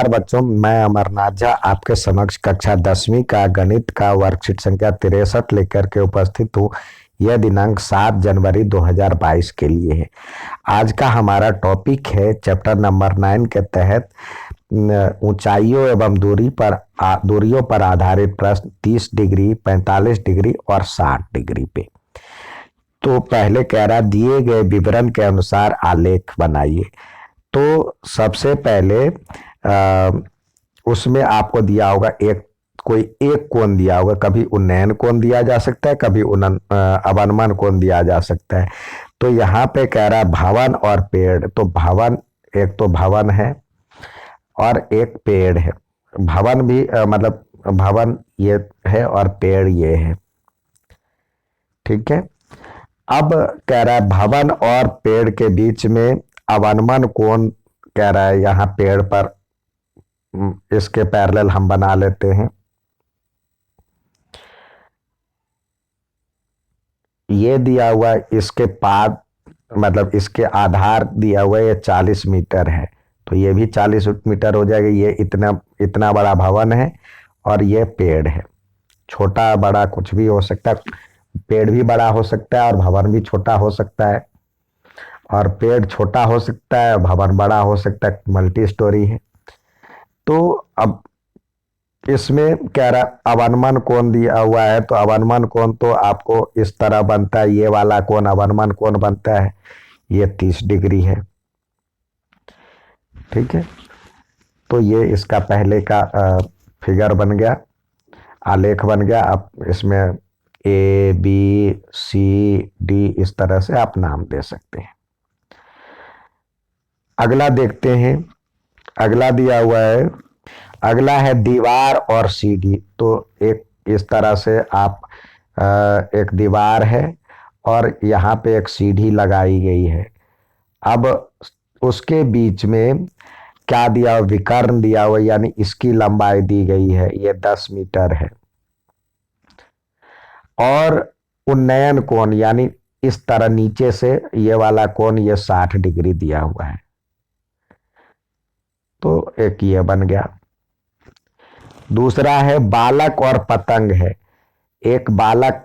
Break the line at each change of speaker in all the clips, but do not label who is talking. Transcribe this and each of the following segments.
नमस्कार बच्चों, मैं अमरनाथ झा आपके समक्ष कक्षा 10वीं का गणित का वर्कशीट संख्या 63 लेकर के उपस्थित हूँ। यह दिनांक 7 जनवरी 2022 के लिए है। आज का हमारा टॉपिक है चैप्टर नंबर 9 के तहत ऊंचाइयों एवं दूरियों पर आधारित प्रश्न 30 डिग्री, 45 डिग्री और 60 डिग्री पे। तो पहले कह रहा दिए गए विवरण के अनुसार आलेख बनाइए। तो सबसे पहले उसमें आपको दिया होगा कोई एक कोण दिया होगा। कभी उन्नयन कोण दिया जा सकता है, कभी अवनमन कोण दिया जा सकता है। तो यहाँ पे कह रहा है भवन और पेड़। तो भवन, एक तो भवन है और एक पेड़ है। भवन भी मतलब भवन ये है और पेड़ ये है, ठीक है। अब कह रहा है भवन और पेड़ के बीच में अवनमन कोण कह रहा है। यहाँ पेड़ पर इसके पैरेलल हम बना लेते हैं। ये दिया हुआ इसके पाद मतलब इसके आधार दिया हुआ ये 40 मीटर है, तो ये भी 40 मीटर हो जाएगा। ये इतना बड़ा भवन है और ये पेड़ है। छोटा बड़ा कुछ भी हो सकता है, पेड़ भी बड़ा हो सकता है और भवन भी छोटा हो सकता है, और पेड़ छोटा हो सकता है, भवन बड़ा हो सकता है, मल्टी स्टोरी है। तो अब इसमें कह रहा अवनमन कोण दिया हुआ है, तो अवनमन कोण तो आपको इस तरह बनता है। ये वाला कोण अवनमन कोण बनता है, ये 30 डिग्री है, ठीक है। तो ये इसका पहले का फिगर बन गया, आलेख बन गया। अब इसमें ए बी सी डी इस तरह से आप नाम दे सकते हैं। अगला देखते हैं। अगला दिया हुआ है, अगला है दीवार और सीढ़ी। तो एक इस तरह से आप एक दीवार है और यहाँ पे एक सीढ़ी लगाई गई है। अब उसके बीच में क्या दिया हुआ, विकर्ण दिया हुआ, यानी इसकी लंबाई दी गई है, ये 10 मीटर है। और उन्नयन कोण यानी इस तरह नीचे से ये वाला कोण, ये 60 डिग्री दिया हुआ है। तो एक ये बन गया। दूसरा है बालक और पतंग है। एक बालक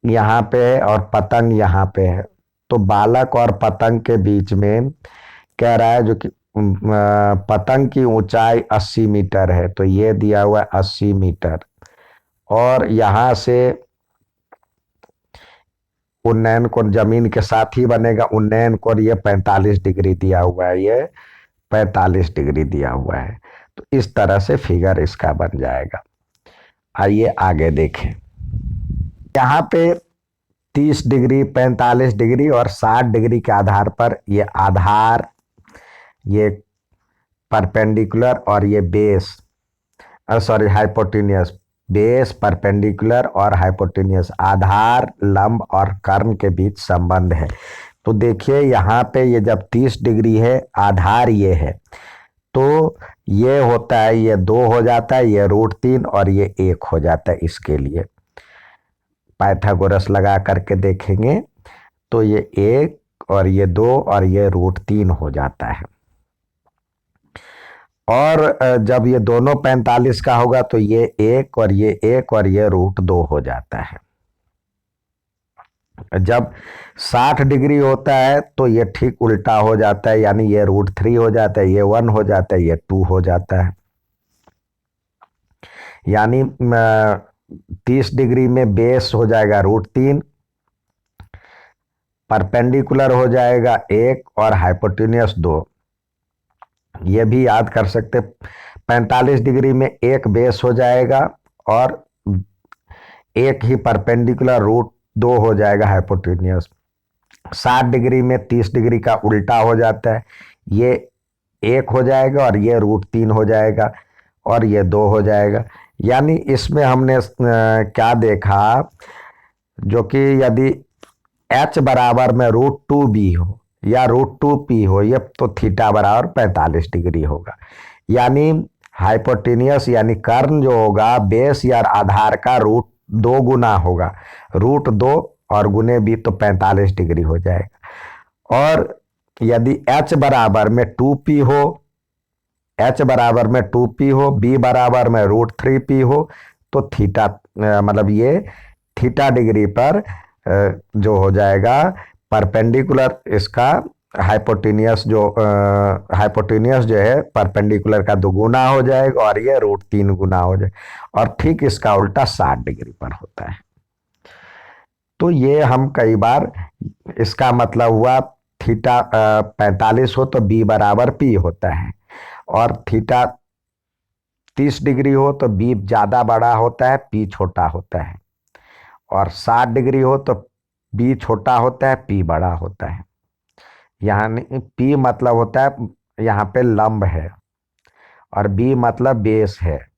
यहाँ पे है और पतंग यहाँ पे है। तो बालक और पतंग के बीच में कह रहा है जो कि पतंग की ऊंचाई 80 मीटर है, तो ये दिया हुआ है 80 मीटर। और यहाँ से उन्नयन कोण जमीन के साथ ही बनेगा। उन्नयन कोण ये 45 डिग्री दिया हुआ है, ये 45 डिग्री दिया हुआ है। तो इस तरह से फिगर इसका बन जाएगा। आइए आगे देखें। यहाँ पे 30 डिग्री, 45 डिग्री और 60 डिग्री के आधार पर ये आधार, ये परपेंडिकुलर और ये base, sorry hypotenuse, base, perpendicular और हाइपोटेन्यूस, आधार, लंब और कर्ण के बीच संबंध है। तो देखिए यहाँ पे ये जब 30 डिग्री है, आधार ये है, तो ये होता है, ये 2 हो जाता है, ये √3 और ये 1 हो जाता है। इसके लिए पाइथागोरस लगा करके देखेंगे तो ये 1 और ये 2 और ये √3 हो जाता है। और जब ये दोनों 45 का होगा तो ये 1 और ये 1 और ये √2 हो जाता है। जब 60 डिग्री होता है तो ये ठीक उल्टा हो जाता है, यानी ये √3 हो जाता है, ये 1 हो जाता है, ये 2 हो जाता है। यानी 30 डिग्री में बेस हो जाएगा √3, परपेंडिकुलर हो जाएगा 1 और हाइपोटेन्यूस 2। ये भी याद कर सकते, 45 डिग्री में 1 बेस हो जाएगा और 1 ही परपेंडिकुलर, √2 हो जाएगा हाइपोटेन्यूस। 60 डिग्री में 30 डिग्री का उल्टा हो जाता है, ये 1 हो जाएगा और ये √3 हो जाएगा और ये 2 हो जाएगा। यानी इसमें हमने क्या देखा, जो कि यदि h बराबर में √2b हो या √2p हो, ये तो थीटा बराबर 45 डिग्री होगा। यानी हाइपोटेन्यूस यानी कर्ण जो होगा बेस या आधार का √2 गुना होगा, √2 और गुने भी, तो 45 डिग्री हो जाएगा। और यदि h बराबर में 2p हो एच बराबर में 2p हो, बी बराबर में √3p हो, तो थीटा मतलब ये थीटा डिग्री पर जो हो जाएगा परपेंडिकुलर इसका हाइपोटेनियस जो है परपेंडिकुलर का दुगुना हो जाएगा और ये √3 गुना हो जाएगा, और ठीक इसका उल्टा 60 डिग्री पर होता है। तो ये हम कई बार, इसका मतलब हुआ थीटा 45 हो तो बी बराबर पी होता है, और थीटा 30 डिग्री हो तो बी ज्यादा बड़ा होता है, पी छोटा होता है, और 60 डिग्री हो तो बी छोटा होता है, पी बड़ा होता है। यहाँ पी मतलब होता है यहाँ पे लंब है, और बी मतलब बेस है,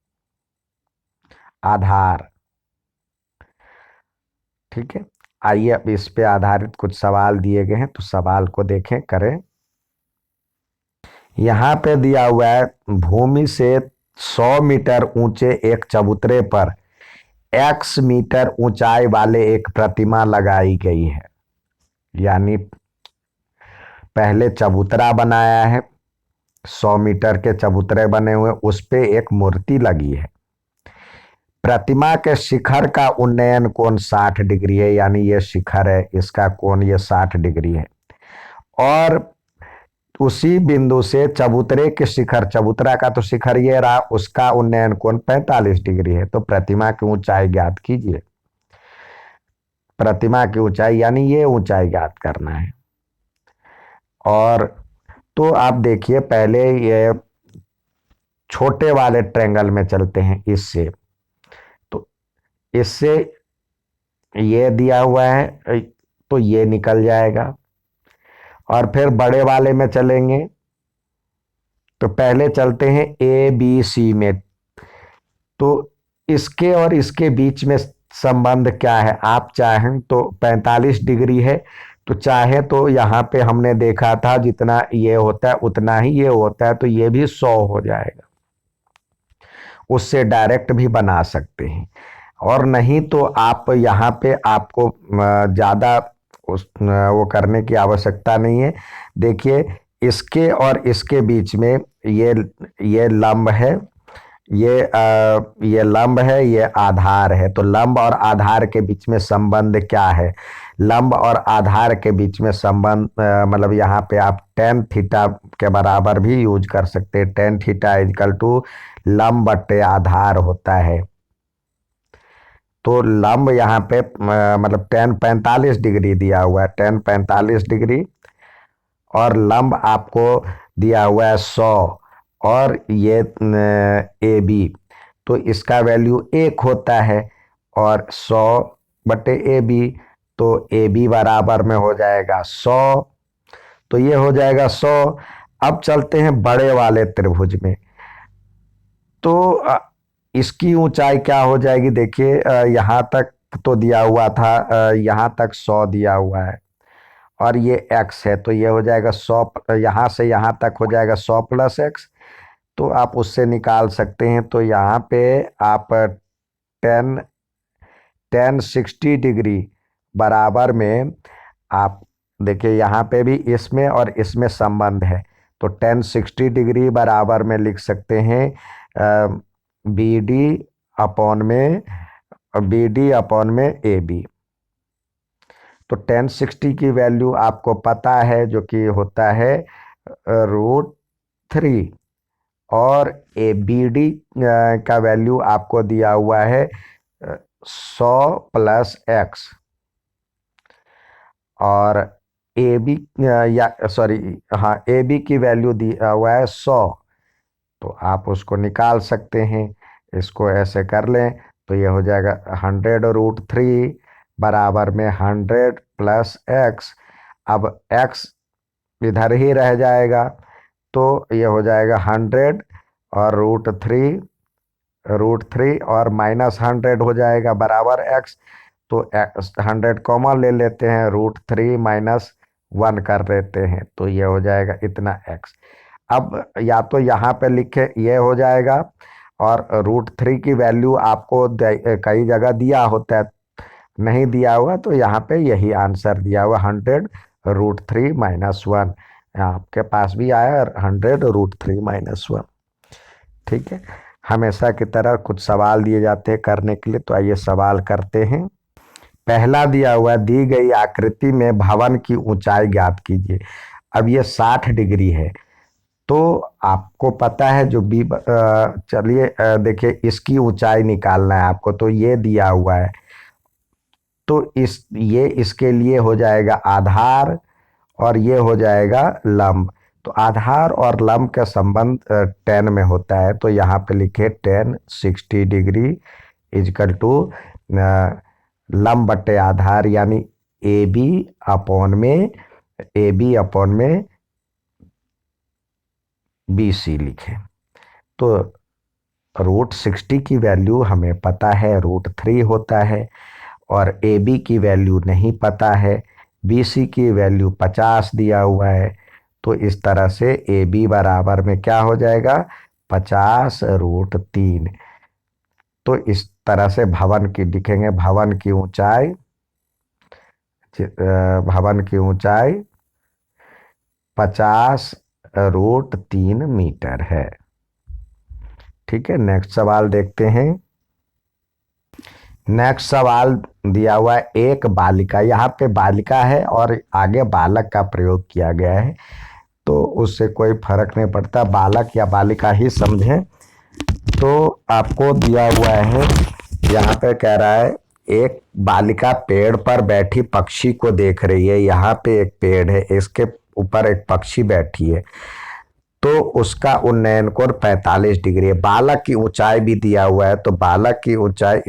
आधार। ठीक है, आइए अब इस पे आधारित कुछ सवाल दिए गए हैं, तो सवाल को देखें, करें। यहाँ पे दिया हुआ है भूमि से 100 मीटर ऊंचे एक चबूतरे पर x मीटर ऊंचाई वाले एक प्रतिमा लगाई गई है। यानी पहले चबूतरा बनाया है, 100 मीटर के चबूतरे बने हुए, उस पे एक मूर्ति लगी है। प्रतिमा के शिखर का उन्नयन कोण 60 डिग्री है, यानी ये शिखर है, इसका कोण ये 60 डिग्री है, और उसी बिंदु से चबूतरे के शिखर, चबूतरा का तो शिखर ये रहा, उसका उन्नयन कोण 45 डिग्री है। तो प्रतिमा की ऊंचाई ज्ञात कीजिए। प्रतिमा की ऊंचाई यानी ये ऊंचाई ज्ञात करना है। और तो आप देखिए, पहले ये छोटे वाले ट्रेंगल में चलते हैं, इससे तो इससे ये दिया हुआ है तो ये निकल जाएगा, और फिर बड़े वाले में चलेंगे, तो पहले चलते हैं ए बी सी में। तो इसके और इसके बीच में संबंध क्या है, आप चाहें तो 45 डिग्री है, तो चाहे तो यहाँ पे हमने देखा था जितना ये होता है उतना ही ये होता है, तो ये भी 100 हो जाएगा। उससे डायरेक्ट भी बना सकते हैं, और नहीं तो आप यहाँ पे आपको ज़्यादा उस वो करने की आवश्यकता नहीं है। देखिए, इसके और इसके बीच में ये लंब है, ये लंब है, ये आधार है। तो लंब और आधार के बीच में संबंध क्या है? लंब और आधार के बीच में संबंध मतलब यहाँ पे आप टेन थीटा के बराबर भी यूज कर सकते हैं। टेन थीटा इजकल टू लंब बटे आधार होता है। तो लंब यहाँ पे मतलब टेन 45 डिग्री दिया हुआ है, टेन 45 डिग्री, और लंब आपको दिया हुआ है 100, और ये ए बी, तो इसका वैल्यू 1 होता है, और 100/AB, तो ए बी बराबर में हो जाएगा 100, तो ये हो जाएगा 100। अब चलते हैं बड़े वाले त्रिभुज में, तो इसकी ऊंचाई क्या हो जाएगी? देखिए, यहाँ तक तो दिया हुआ था, यहाँ तक 100 दिया हुआ है, और ये x है, तो ये हो जाएगा 100, यहाँ से यहाँ तक हो जाएगा 100 + x, तो आप उससे निकाल सकते हैं। तो यहाँ पे आप टेन टेन 60 डिग्री बराबर में, आप देखिए यहाँ पे भी इसमें और इसमें संबंध है, तो टेन 60 डिग्री बराबर में लिख सकते हैं बी डी अपॉन में ए बी। तो टेन 60 की वैल्यू आपको पता है, जो कि होता है √3, और ए बी डी का वैल्यू आपको दिया हुआ है 100 + x, और ए बी या सॉरी, हाँ, ए बी की वैल्यू दिया हुआ है 100, तो आप उसको निकाल सकते हैं। इसको ऐसे कर लें, तो ये हो जाएगा 100√3 बराबर में 100 + x। अब x इधर ही रह जाएगा, तो ये हो जाएगा 100 और √3 और -100 हो जाएगा बराबर x। तो 100 कॉमन ले लेते हैं, √3 - 1 कर देते हैं, तो ये हो जाएगा इतना x। अब या तो यहाँ पे लिखे ये हो जाएगा, और √3 की वैल्यू आपको कई जगह दिया होता है, नहीं दिया हुआ तो यहाँ पे यही आंसर दिया हुआ 100 √3 - 1, आपके पास भी आया 100 √3 - 1। ठीक है, हमेशा की तरह कुछ सवाल दिए जाते हैं करने के लिए, तो आइए सवाल करते हैं। पहला दिया हुआ है, दी गई आकृति में भवन की ऊंचाई ज्ञात कीजिए। अब ये 60 डिग्री है, तो आपको पता है जो बी, चलिए देखिए इसकी ऊंचाई निकालना है आपको, तो ये दिया हुआ है, तो ये इसके लिए हो जाएगा आधार और ये हो जाएगा लंब। तो आधार और लंब का संबंध 10 में होता है, तो यहाँ पे लिखे 10 60 डिग्री इजकल टू लंब बटे आधार, यानी ए बी अपॉन में बी सी लिखे। तो √60 की वैल्यू हमें पता है √3 होता है, और ए बी की वैल्यू नहीं पता है, बी सी की वैल्यू 50 दिया हुआ है। तो इस तरह से ए बी बराबर में क्या हो जाएगा, 50√3। तो इस तरह से भवन की लिखेंगे, भवन की ऊंचाई 50√3 मीटर है। ठीक है, नेक्स्ट सवाल देखते हैं। नेक्स्ट सवाल दिया हुआ है, एक बालिका, यहाँ पे बालिका है और आगे बालक का प्रयोग किया गया है, तो उससे कोई फर्क नहीं पड़ता, बालक या बालिका ही समझें। तो आपको दिया हुआ है, यहाँ पे कह रहा है एक बालिका पेड़ पर बैठी पक्षी को देख रही है। यहाँ पे एक पेड़ है, इसके ऊपर एक पक्षी बैठी है, तो उसका उन्नयन कोण 45 डिग्री है। बालक की ऊंचाई भी दिया हुआ है, तो बालक की ऊंचाई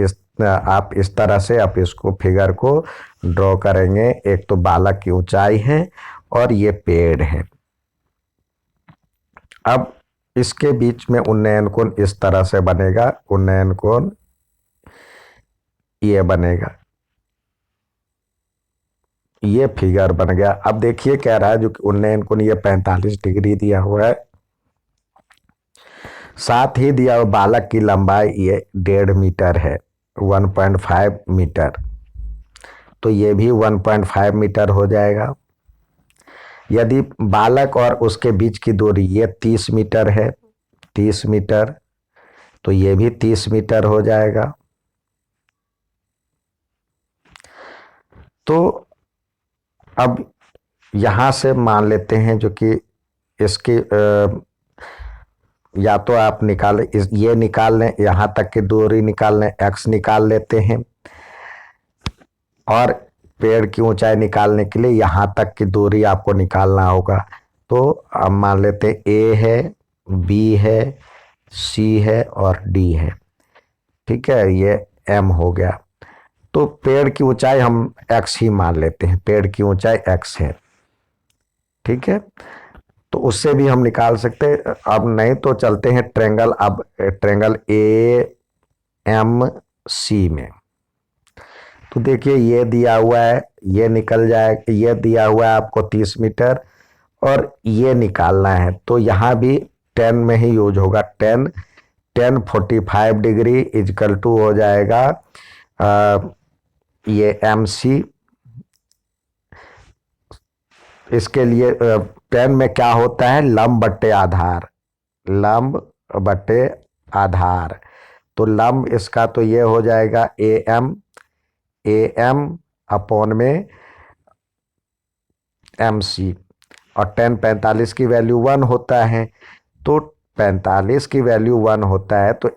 आप इस तरह से आप इसको फिगर को ड्रॉ करेंगे। एक तो बालक की ऊंचाई है और ये पेड़ है। अब इसके बीच में उन्नयन कोण इस तरह से बनेगा, उन्नयन कोण ये बनेगा, ये फिगर बन गया। अब देखिए कह रहा है जो कि उन्नयन कोण ये 45 डिग्री दिया हुआ है, साथ ही दिया हुआ बालक की लंबाई ये 1.5 मीटर है, 1.5 मीटर, तो ये भी 1.5 मीटर हो जाएगा। यदि बालक और उसके बीच की दूरी ये 30 मीटर है, 30 मीटर, तो ये भी 30 मीटर हो जाएगा। तो अब यहां से मान लेते हैं जो कि इसकी या तो आप ये निकाल लें, यहां तक की दूरी निकाल लें, x निकाल लेते हैं, और पेड़ की ऊंचाई निकालने के लिए यहां तक की दूरी आपको निकालना होगा। तो अब मान लेते हैं ए है, बी है, सी है और डी है। ठीक है, ये m हो गया। तो पेड़ की ऊंचाई हम x ही मान लेते हैं, पेड़ की ऊंचाई x है। ठीक है, तो उससे भी हम निकाल सकते हैं। अब नहीं तो चलते हैं ट्रेंगल, अब ट्रेंगल ए एम सी में। तो देखिए ये दिया हुआ है, ये निकल जाए, ये दिया हुआ है आपको 30 मीटर, और ये निकालना है, तो यहाँ भी 10 में ही यूज होगा। 10 45 डिग्री इजकल टू हो जाएगा ये एम सी। इसके लिए 10 में क्या होता है, लंब बट्टे आधार, लंब बट्टे आधार। तो लंब इसका तो ये हो जाएगा ए एम अपॉन में एम सी, और 45 की वैल्यू 1 होता है, तो 45 की वैल्यू 1 होता है, तो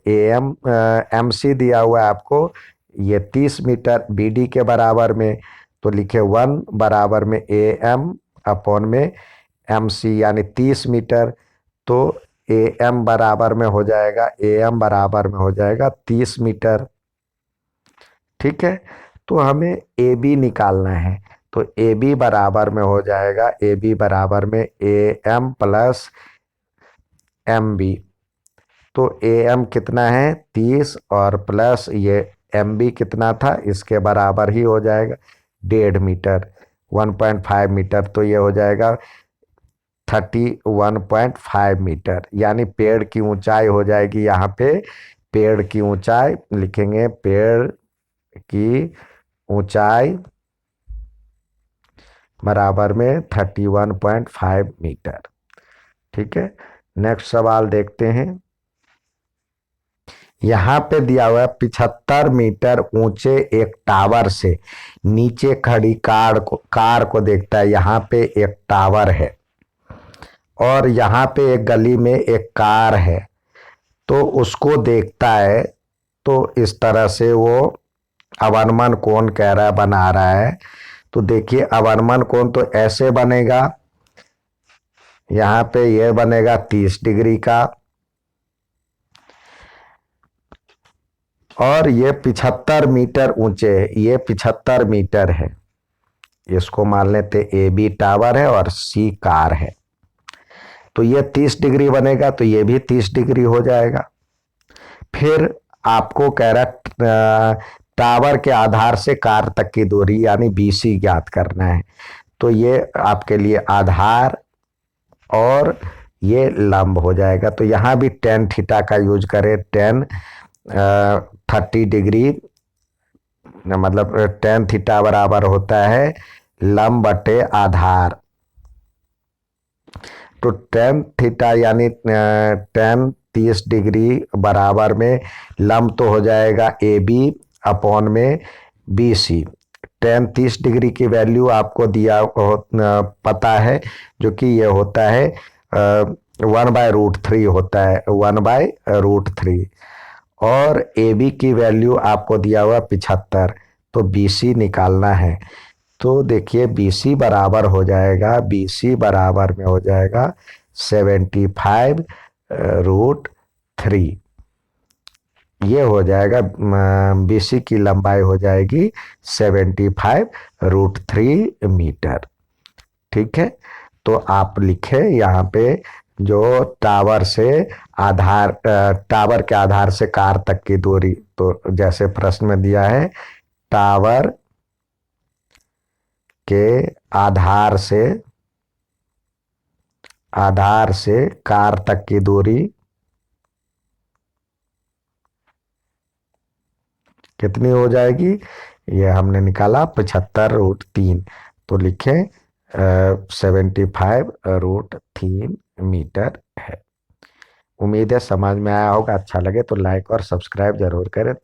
एम सी दिया हुआ है आपको ये 30 मीटर बी डी के बराबर में, तो लिखे 1 बराबर में ए एम अपॉन में एम सी, यानी 30 मीटर। तो ए एम बराबर में हो जाएगा, 30 मीटर। ठीक है, तो हमें ए बी निकालना है, तो ए बी बराबर में हो जाएगा, ए बी बराबर में A M plus M B. तो ए एम कितना है 30, और प्लस ये एम बी कितना था, इसके बराबर ही हो जाएगा 1.5 मीटर, 1.5 मीटर, तो ये हो जाएगा 31.5 मीटर, यानी पेड़ की ऊंचाई हो जाएगी, यहाँ पे पेड़ की ऊंचाई लिखेंगे, पेड़ की ऊंचाई बराबर में 31.5 मीटर। ठीक है, नेक्स्ट सवाल देखते हैं। यहाँ पे दिया हुआ है 75 मीटर ऊंचे एक टावर से नीचे खड़ी कार को देखता है। यहाँ पे एक टावर है और यहाँ पे एक गली में एक कार है, तो उसको देखता है। तो इस तरह से वो अवनमन कोण कह रहा है, बना रहा है। तो देखिए अवनमन कोण तो ऐसे बनेगा, यहाँ पे ये बनेगा 30 डिग्री का, और ये 75 मीटर ऊंचे, ये 75 मीटर है। इसको मान लेते ए बी टावर है और सी कार है। तो ये 30 डिग्री बनेगा, तो ये भी 30 डिग्री हो जाएगा। फिर आपको कह रहा टावर के आधार से कार तक की दूरी यानी बीसी ज्ञात करना है। तो ये आपके लिए आधार और ये लंब हो जाएगा। तो यहाँ भी टेन थीटा का यूज करें। 30 डिग्री मतलब टेन थीटा बराबर होता है लंब बटे आधार। तो टेन थीटा यानी टेन 30 डिग्री बराबर में लंब तो हो जाएगा ए बी अपॉन में बी सी। टेन 30 डिग्री की वैल्यू आपको दिया पता है, जो कि ये होता है 1/√3 होता है, 1/√3। और ए बी की वैल्यू आपको दिया हुआ 75, तो बी सी निकालना है। तो देखिए बी सी बराबर हो जाएगा, बी सी बराबर में हो जाएगा 75√3। ये हो जाएगा बीसी की लंबाई हो जाएगी 75√3 मीटर। ठीक है, तो आप लिखे यहाँ पे जो टावर से टावर के आधार से कार तक की दूरी। तो जैसे प्रश्न में दिया है टावर के आधार से कार तक की दूरी कितनी हो जाएगी, ये हमने निकाला 75√3। तो लिखे 75√3 मीटर है। उम्मीद है समझ में आया होगा। अच्छा लगे तो लाइक और सब्सक्राइब जरूर करें।